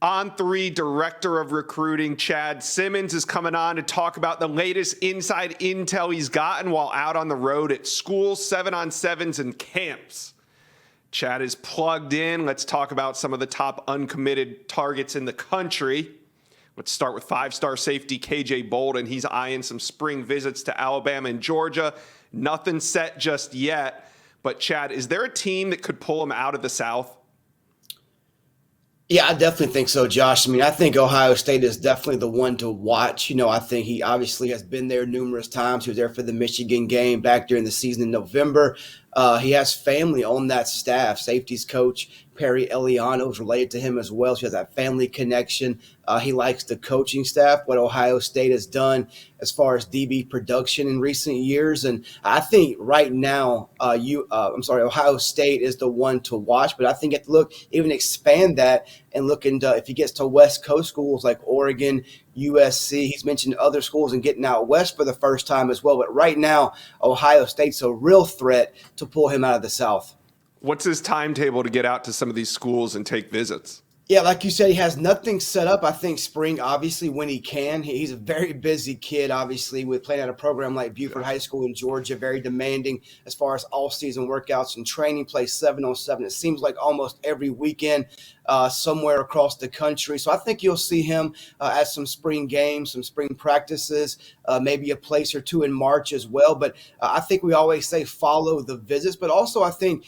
On3 Director of Recruiting Chad Simmons is coming on to talk about the latest inside intel he's gotten while out on the road at schools, 7-on-7s, and camps. Chad is plugged in. Let's talk about some of the top uncommitted targets in the country. Let's start with five-star safety KJ Bolden. He's eyeing some spring visits to Alabama and Georgia. Nothing set just yet. But Chad, is there a team that could pull him out of the South? Yeah, I definitely think so, Josh. I mean, I think Ohio State is definitely the one to watch. I think he obviously has been there numerous times. He was there for the Michigan game back during the season in November. He has family on that staff. Safeties coach Perry Eliano is related to him as well. So he has that family connection. He likes the coaching staff, what Ohio State has done as far as DB production in recent years. And I think right now, Ohio State is the one to watch. But I think you have to look, even expand that and look into if he gets to West Coast schools like Oregon, USC. He's mentioned other schools and getting out west for the first time as well. But right now, Ohio State's a real threat to pull him out of the South. What's his timetable to get out to some of these schools and take visits? Yeah, like you said, he has nothing set up. I think spring, obviously, when he can. He's a very busy kid, obviously, with playing at a program like Buford High School in Georgia, very demanding as far as all-season workouts and training, plays 7-on-7. It seems like almost every weekend somewhere across the country. So I think you'll see him at some spring games, some spring practices, maybe a place or two in March as well. But I think we always say follow the visits. But also I think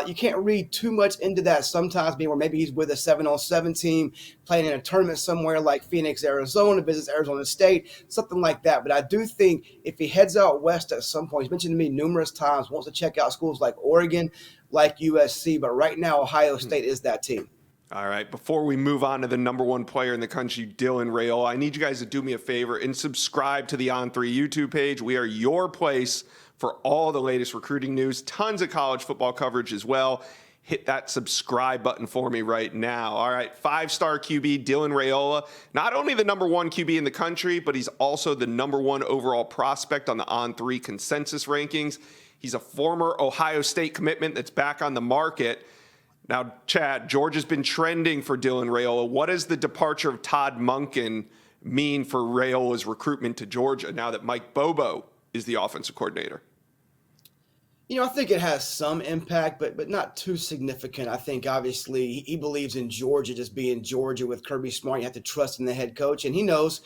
you can't read too much into that sometimes, being where maybe he's with a 7-on-7 team playing in a tournament somewhere like Phoenix, Arizona, visits Arizona State, something like that. But I do think if he heads out west at some point, he's mentioned to me numerous times, wants to check out schools like Oregon, like USC. But right now, Ohio State is that team. All right, before we move on to the number one player in the country, Dylan Raiola, I need you guys to do me a favor and subscribe to the On3 YouTube page. We are your place for all the latest recruiting news, tons of college football coverage as well. Hit that subscribe button for me right now. All right, five-star QB Dylan Raiola, not only the number one QB in the country, but he's also the number one overall prospect on the On3 consensus rankings. He's a former Ohio State commitment that's back on the market. Now, Chad, Georgia's been trending for Dylan Raiola. What does the departure of Todd Monken mean for Raiola's recruitment to Georgia now that Mike Bobo is the offensive coordinator? I think it has some impact, but not too significant. I think, obviously, he believes in Georgia just being Georgia with Kirby Smart. You have to trust in the head coach, and he knows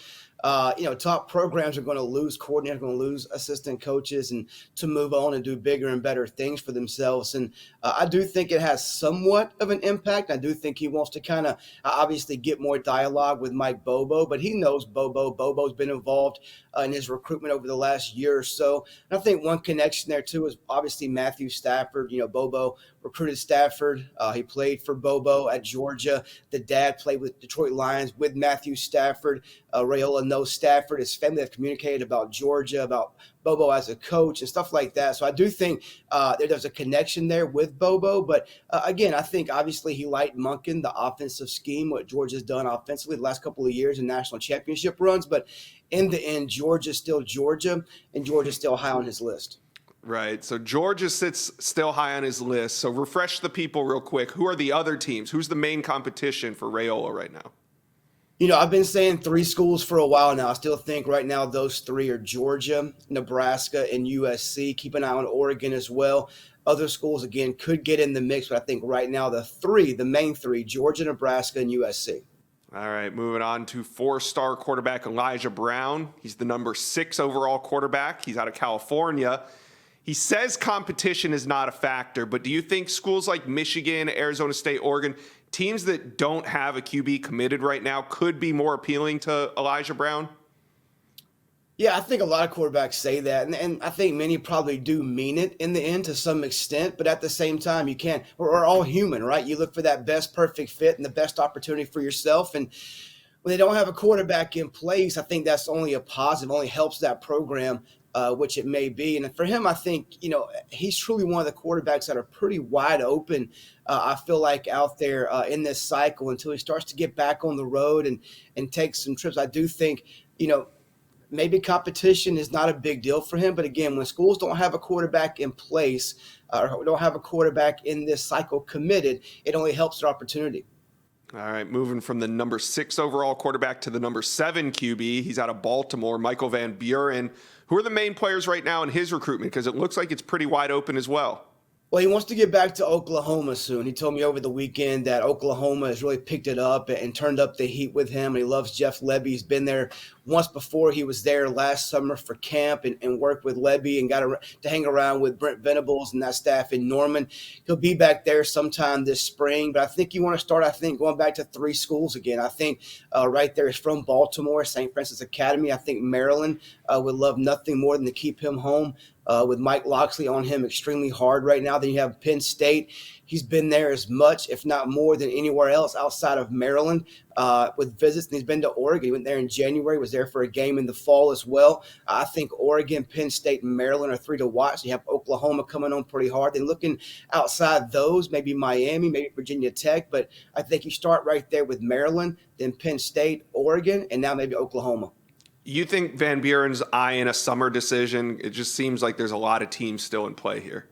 top programs are going to lose coordinators, going to lose assistant coaches, and to move on and do bigger and better things for themselves. And I do think it has somewhat of an impact. I do think he wants to kind of obviously get more dialogue with Mike Bobo, but he knows Bobo. Bobo's been involved in his recruitment over the last year or so. And I think one connection there, too, is obviously Matthew Stafford. Bobo recruited Stafford. He played for Bobo at Georgia. The dad played with Detroit Lions with Matthew Stafford. Raiola knows Stafford. His family have communicated about Georgia, about Bobo as a coach and stuff like that. So I do think there's a connection there with Bobo. But again, I think obviously he liked Monken, the offensive scheme, what Georgia's done offensively the last couple of years in national championship runs. But in the end, Georgia's still Georgia, and Georgia's still high on his list. Right. So Georgia sits still high on his list. So refresh the people real quick. Who are the other teams? Who's the main competition for Raiola right now? I've been saying three schools for a while now. I still think right now those three are Georgia, Nebraska, and USC. Keep an eye on Oregon as well. Other schools, again, could get in the mix, but I think right now the main three, Georgia, Nebraska, and USC. All right, moving on to four-star quarterback Elijah Brown. He's the number 6 overall quarterback. He's out of California. He says competition is not a factor, but do you think schools like Michigan, Arizona State, Oregon, teams that don't have a QB committed right now could be more appealing to Elijah Brown? Yeah, I think a lot of quarterbacks say that, and I think many probably do mean it in the end to some extent, but at the same time, you can't. We're all human, right? You look for that best perfect fit and the best opportunity for yourself, and when they don't have a quarterback in place, I think that's only a positive, only helps that program, which it may be. And for him, I think, he's truly one of the quarterbacks that are pretty wide open, I feel like, out there in this cycle until he starts to get back on the road and take some trips. I do think, maybe competition is not a big deal for him. But again, when schools don't have a quarterback in place or don't have a quarterback in this cycle committed, it only helps their opportunity. All right, moving from the number 6 overall quarterback to the number 7 QB. He's out of Baltimore, Michael Van Buren. Who are the main players right now in his recruitment? Because it looks like it's pretty wide open as well. Well, he wants to get back to Oklahoma soon. He told me over the weekend that Oklahoma has really picked it up and turned up the heat with him. And he loves Jeff Lebby. He's been there once before. He was there last summer for camp and worked with Lebby and got to hang around with Brent Venables and that staff in Norman. He'll be back there sometime this spring. But I think you want to start, going back to 3 schools again. I think right there is from Baltimore, St. Francis Academy. I think Maryland would love nothing more than to keep him home. With Mike Loxley on him extremely hard right now. Then you have Penn State. He's been there as much, if not more, than anywhere else outside of Maryland with visits. And he's been to Oregon. He went there in January, was there for a game in the fall as well. I think Oregon, Penn State, and Maryland are 3 to watch. You have Oklahoma coming on pretty hard. Then looking outside those, maybe Miami, maybe Virginia Tech. But I think you start right there with Maryland, then Penn State, Oregon, and now maybe Oklahoma. You think Van Buren's eyeing a summer decision? It just seems like there's a lot of teams still in play here.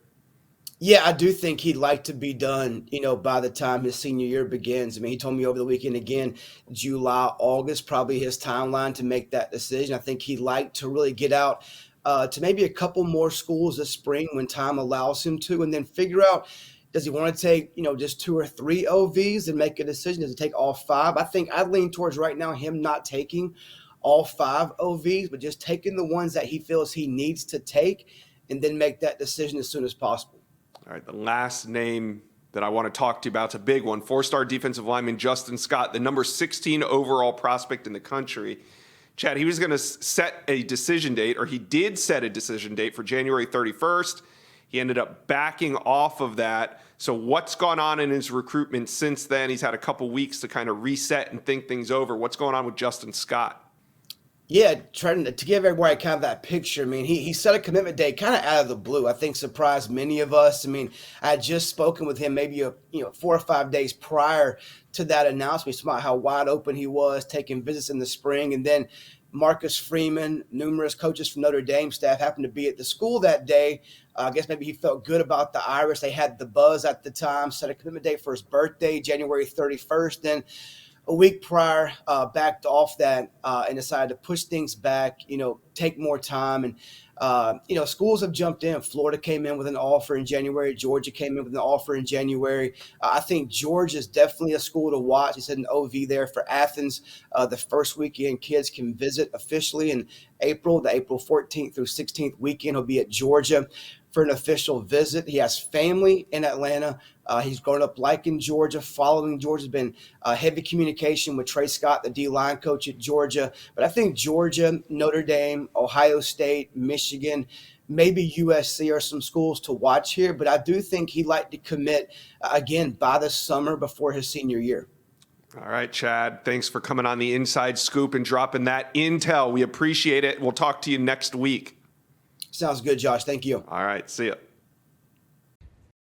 Yeah, I do think he'd like to be done, by the time his senior year begins. I mean, he told me over the weekend again, July, August, probably his timeline to make that decision. I think he'd like to really get out to maybe a couple more schools this spring when time allows him to, and then figure out, does he want to take, just 2 or 3 OVs and make a decision? Does he take all 5? I think I'd lean towards right now him not taking all 5 OVs, but just taking the ones that he feels he needs to take and then make that decision as soon as possible. All right, the last name that I want to talk to you about is a big one. 4-star defensive lineman Justin Scott, the number 16 overall prospect in the country. Chad, he was going to set a decision date, or he did set a decision date for January 31st. He ended up backing off of that. So what's gone on in his recruitment since then? He's had a couple weeks to kind of reset and think things over. What's going on with Justin Scott? Yeah, trying to give everybody kind of that picture. I mean, he set a commitment date kind of out of the blue. I think surprised many of us. I mean, I had just spoken with him maybe 4 or 5 days prior to that announcement about how wide open he was, taking visits in the spring. And then Marcus Freeman, numerous coaches from Notre Dame staff happened to be at the school that day. I guess maybe he felt good about the Irish. They had the buzz at the time, set a commitment date for his birthday, January 31st. Then a week prior, backed off that and decided to push things back, take more time. And, schools have jumped in. Florida came in with an offer in January. Georgia came in with an offer in January. I think Georgia is definitely a school to watch. He said an OV there for Athens. The first weekend kids can visit officially in April. The April 14th through 16th weekend he'll be at Georgia for an official visit. He has family in Atlanta. He's grown up liking Georgia, following Georgia. Has been heavy communication with Trey Scott, the D-line coach at Georgia. But I think Georgia, Notre Dame, Ohio State, Michigan, maybe USC are some schools to watch here. But I do think he'd like to commit, again, by the summer before his senior year. All right, Chad, thanks for coming on the Inside Scoop and dropping that intel. We appreciate it. We'll talk to you next week. Sounds good, Josh. Thank you. All right, see ya.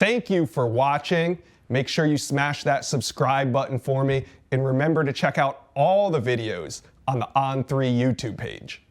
Thank you for watching. Make sure you smash that subscribe button for me, and remember to check out all the videos on the On3 YouTube page.